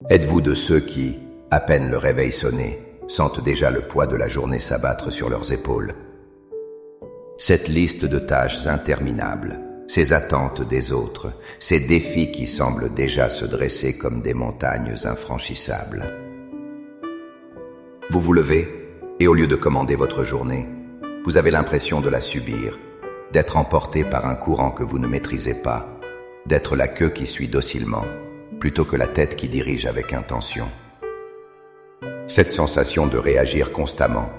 Êtes-vous de ceux qui, à peine le réveil sonné, sentent déjà le poids de la journée s'abattre sur leurs épaules? Cette liste de tâches interminables, ces attentes des autres, ces défis qui semblent déjà se dresser comme des montagnes infranchissables. Vous vous levez, et au lieu de commander votre journée, vous avez l'impression de la subir, d'être emporté par un courant que vous ne maîtrisez pas, d'être la queue qui suit docilement, plutôt que la tête qui dirige avec intention. Cette sensation de réagir constamment,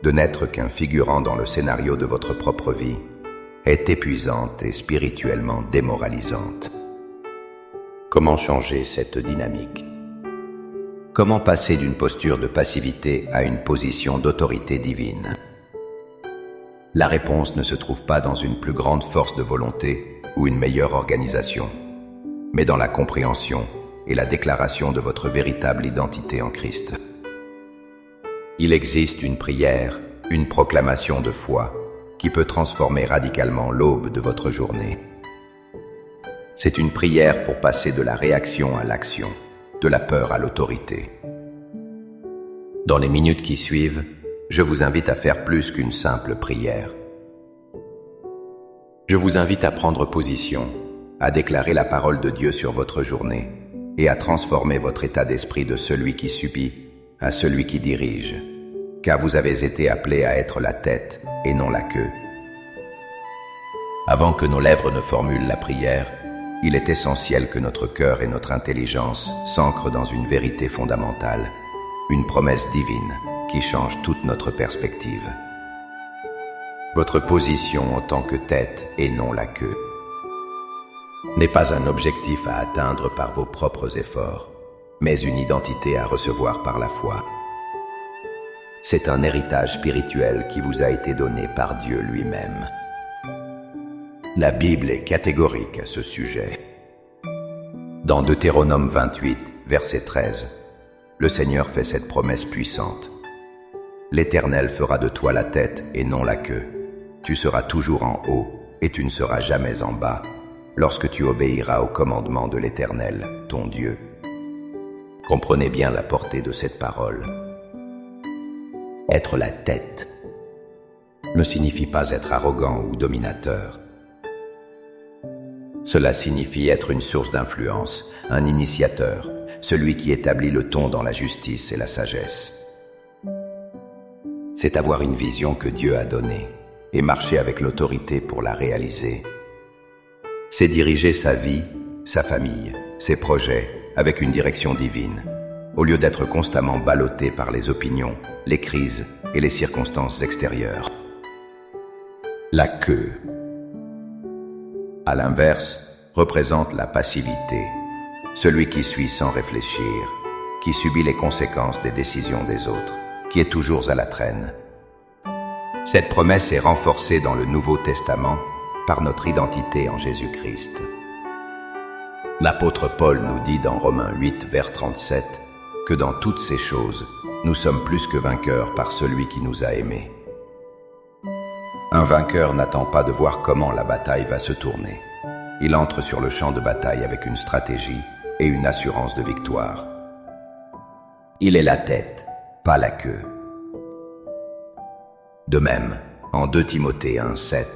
de n'être qu'un figurant dans le scénario de votre propre vie, est épuisante et spirituellement démoralisante. Comment changer cette dynamique? Comment passer d'une posture de passivité à une position d'autorité divine? La réponse ne se trouve pas dans une plus grande force de volonté ou une meilleure organisation, mais dans la compréhension et la déclaration de votre véritable identité en Christ. Il existe une prière, une proclamation de foi qui peut transformer radicalement l'aube de votre journée. C'est une prière pour passer de la réaction à l'action, de la peur à l'autorité. Dans les minutes qui suivent, je vous invite à faire plus qu'une simple prière. Je vous invite à prendre position, à déclarer la parole de Dieu sur votre journée et à transformer votre état d'esprit de celui qui subit à celui qui dirige, car vous avez été appelé à être la tête et non la queue. Avant que nos lèvres ne formulent la prière, il est essentiel que notre cœur et notre intelligence s'ancrent dans une vérité fondamentale, une promesse divine qui change toute notre perspective. Votre position en tant que tête et non la queue n'est pas un objectif à atteindre par vos propres efforts, mais une identité à recevoir par la foi. C'est un héritage spirituel qui vous a été donné par Dieu lui-même. La Bible est catégorique à ce sujet. Dans Deutéronome 28, verset 13, le Seigneur fait cette promesse puissante. L'Éternel fera de toi la tête et non la queue. Tu seras toujours en haut et tu ne seras jamais en bas, lorsque tu obéiras au commandement de l'Éternel, ton Dieu. Comprenez bien la portée de cette parole. Être la tête ne signifie pas être arrogant ou dominateur. Cela signifie être une source d'influence, un initiateur, celui qui établit le ton dans la justice et la sagesse. C'est avoir une vision que Dieu a donnée et marcher avec l'autorité pour la réaliser. C'est diriger sa vie, sa famille, ses projets avec une direction divine, au lieu d'être constamment ballotté par les opinions, les crises et les circonstances extérieures. La queue, à l'inverse, représente la passivité, celui qui suit sans réfléchir, qui subit les conséquences des décisions des autres, qui est toujours à la traîne. Cette promesse est renforcée dans le Nouveau Testament par notre identité en Jésus-Christ. L'apôtre Paul nous dit dans Romains 8, vers 37, que dans toutes ces choses, nous sommes plus que vainqueurs par celui qui nous a aimés. Un vainqueur n'attend pas de voir comment la bataille va se tourner. Il entre sur le champ de bataille avec une stratégie et une assurance de victoire. Il est la tête, pas la queue. De même, en 2 Timothée 1, 7,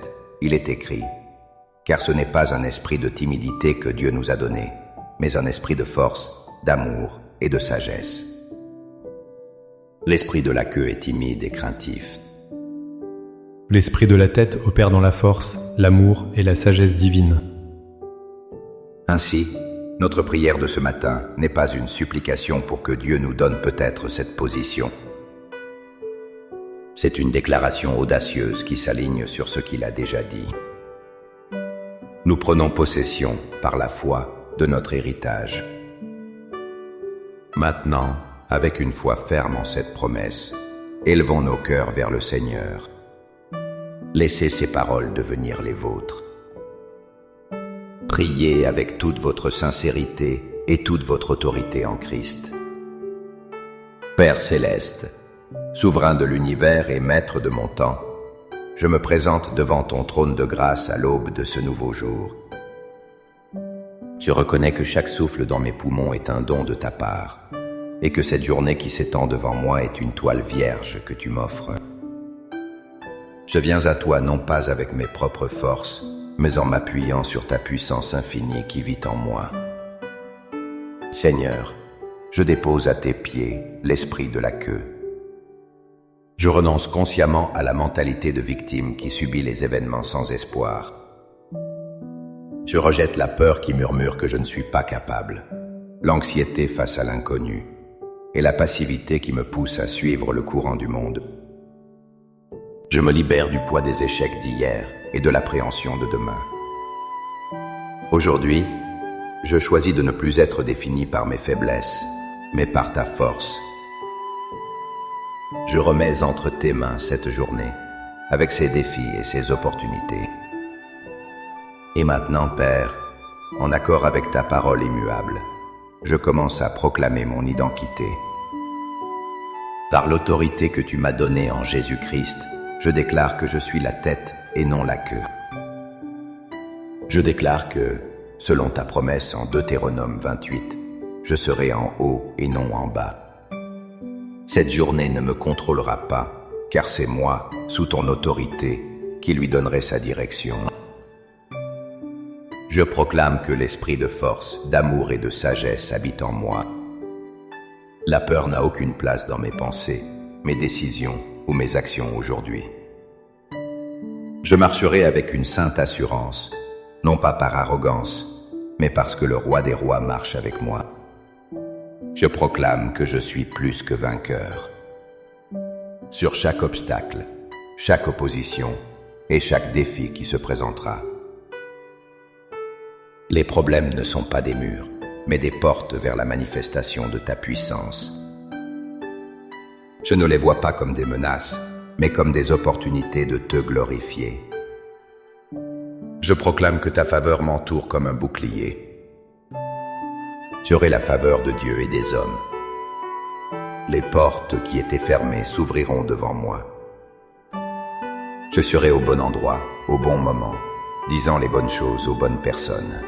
il est écrit « Car ce n'est pas un esprit de timidité que Dieu nous a donné, mais un esprit de force, d'amour et de sagesse. » L'esprit de la queue est timide et craintif. L'esprit de la tête opère dans la force, l'amour et la sagesse divine. Ainsi, notre prière de ce matin n'est pas une supplication pour que Dieu nous donne peut-être cette position. C'est une déclaration audacieuse qui s'aligne sur ce qu'il a déjà dit. Nous prenons possession, par la foi, de notre héritage. Maintenant, avec une foi ferme en cette promesse, élevons nos cœurs vers le Seigneur. Laissez ces paroles devenir les vôtres. Priez avec toute votre sincérité et toute votre autorité en Christ. Père céleste, souverain de l'univers et maître de mon temps, je me présente devant ton trône de grâce à l'aube de ce nouveau jour. Je reconnais que chaque souffle dans mes poumons est un don de ta part, et que cette journée qui s'étend devant moi est une toile vierge que tu m'offres. Je viens à toi non pas avec mes propres forces, mais en m'appuyant sur ta puissance infinie qui vit en moi. Seigneur, je dépose à tes pieds l'esprit de la queue. Je renonce consciemment à la mentalité de victime qui subit les événements sans espoir. Je rejette la peur qui murmure que je ne suis pas capable, l'anxiété face à l'inconnu et la passivité qui me pousse à suivre le courant du monde. Je me libère du poids des échecs d'hier et de l'appréhension de demain. Aujourd'hui, je choisis de ne plus être défini par mes faiblesses, mais par ta force. Je remets entre tes mains cette journée, avec ses défis et ses opportunités. Et maintenant, Père, en accord avec ta parole immuable, je commence à proclamer mon identité. Par l'autorité que tu m'as donnée en Jésus-Christ, je déclare que je suis la tête et non la queue. Je déclare que, selon ta promesse en Deutéronome 28, je serai en haut et non en bas. Cette journée ne me contrôlera pas, car c'est moi, sous ton autorité, qui lui donnerai sa direction. Je proclame que l'esprit de force, d'amour et de sagesse habite en moi. La peur n'a aucune place dans mes pensées, mes décisions ou mes actions aujourd'hui. Je marcherai avec une sainte assurance, non pas par arrogance, mais parce que le roi des rois marche avec moi. Je proclame que je suis plus que vainqueur. Sur chaque obstacle, chaque opposition et chaque défi qui se présentera. Les problèmes ne sont pas des murs, mais des portes vers la manifestation de ta puissance. Je ne les vois pas comme des menaces, mais comme des opportunités de te glorifier. Je proclame que ta faveur m'entoure comme un bouclier. J'aurai la faveur de Dieu et des hommes. Les portes qui étaient fermées s'ouvriront devant moi. Je serai au bon endroit, au bon moment, disant les bonnes choses aux bonnes personnes.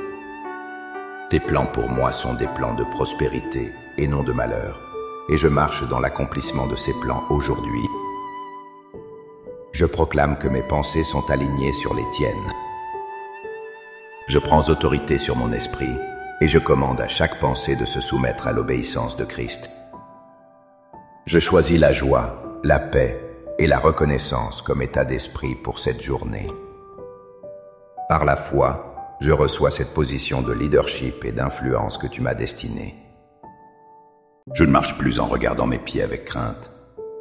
Tes plans pour moi sont des plans de prospérité et non de malheur, et je marche dans l'accomplissement de ces plans aujourd'hui. Je proclame que mes pensées sont alignées sur les tiennes. Je prends autorité sur mon esprit, et je commande à chaque pensée de se soumettre à l'obéissance de Christ. Je choisis la joie, la paix et la reconnaissance comme état d'esprit pour cette journée. Par la foi, je reçois cette position de leadership et d'influence que tu m'as destinée. Je ne marche plus en regardant mes pieds avec crainte,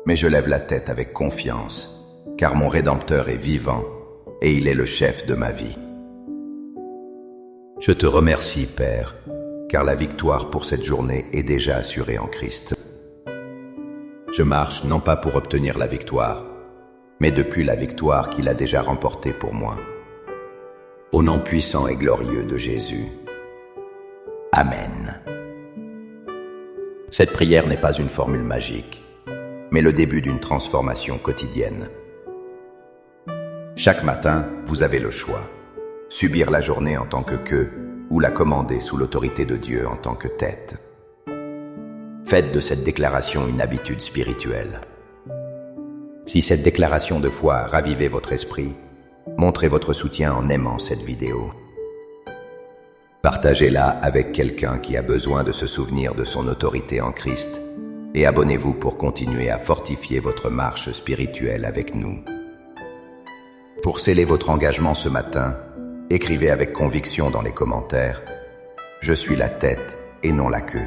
mais je lève la tête avec confiance, car mon Rédempteur est vivant et il est le chef de ma vie. Je te remercie, Père, car la victoire pour cette journée est déjà assurée en Christ. Je marche non pas pour obtenir la victoire, mais depuis la victoire qu'il a déjà remportée pour moi. Au nom puissant et glorieux de Jésus. Amen. Cette prière n'est pas une formule magique, mais le début d'une transformation quotidienne. Chaque matin, vous avez le choix. Subir la journée en tant que queue ou la commander sous l'autorité de Dieu en tant que tête. Faites de cette déclaration une habitude spirituelle. Si cette déclaration de foi a ravivé votre esprit, montrez votre soutien en aimant cette vidéo. Partagez-la avec quelqu'un qui a besoin de se souvenir de son autorité en Christ et abonnez-vous pour continuer à fortifier votre marche spirituelle avec nous. Pour sceller votre engagement ce matin, écrivez avec conviction dans les commentaires « Je suis la tête et non la queue ».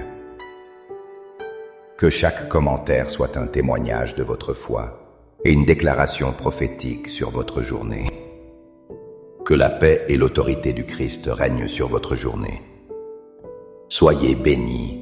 Que chaque commentaire soit un témoignage de votre foi et une déclaration prophétique sur votre journée. Que la paix et l'autorité du Christ règnent sur votre journée. Soyez bénis